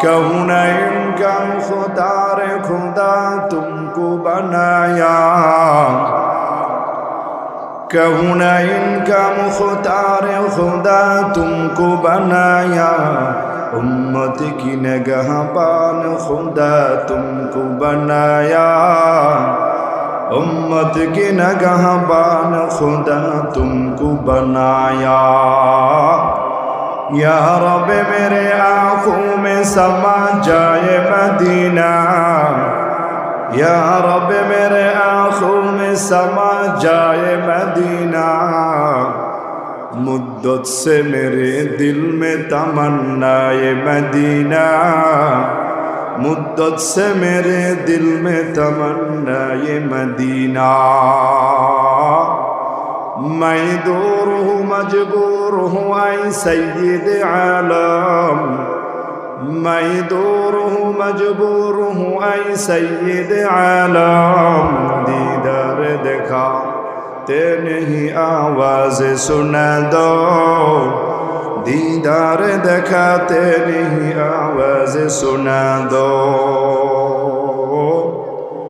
कौनैन का खुदार खुदा तुमको बनाया, कौनैन का मुख्तार खुदा तुमको बनाया, उम्मत की नगहबान खुदा तुमको बनाया, उम्मत की नगहबान खुदा तुमको बनाया। या रब मेरे आँखों में समा जाए मदीना, या रब मेरे आँखों में समा जाए मदीना, मुद्दत से मेरे दिल में तमन्नाए मदीना, मुद्दत से मेरे दिल में तमन्नाए मदीना। मैं दूर हूँ मजबूर हूँ ऐ सैयद आलम, मैं दूर हूँ मजबूर हूँ ऐ सैयद आलम, दीदार दिखाते नहीं आवाज़ सुना दो, दीदार दिखाते नहीं आवाज़ सुना दो।